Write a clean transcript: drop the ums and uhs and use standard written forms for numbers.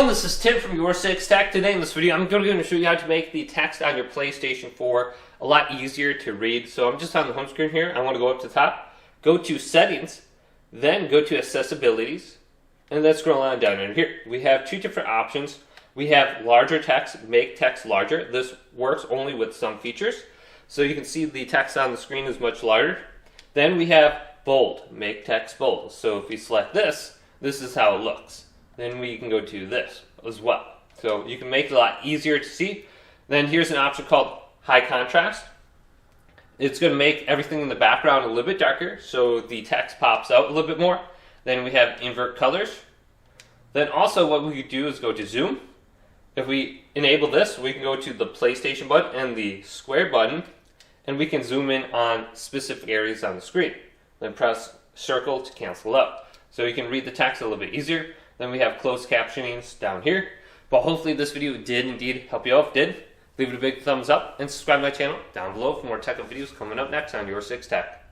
everyone, this is Tim from Your 6 Tech. Today in this video, I'm going to show you how to make the text on your PlayStation 4 a lot easier to read. So I'm just on the home screen here. I want to go up to the top, go to Settings, then go to Accessibilities, and then scroll on down in here. We have two different options. We have larger text, make text larger. This works only with some features. So you can see the text on the screen is much larger. Then we have bold, make text bold. So if we select this, this is how it looks. Then we can go to this as well. So you can make it a lot easier to see. Then here's an option called high contrast. It's going to make everything in the background a little bit darker so the text pops out a little bit more. Then we have invert colors. Then also what we do is go to zoom. If we enable this, we can go to the PlayStation button and the square button, and we can zoom in on specific areas on the screen. Then press circle to cancel out. So you can read the text a little bit easier. Then we have closed captionings down here. But hopefully this video did indeed help you out. If it did, leave it a big thumbs up and subscribe to my channel down below for more tech videos coming up next on Your 6 Tech.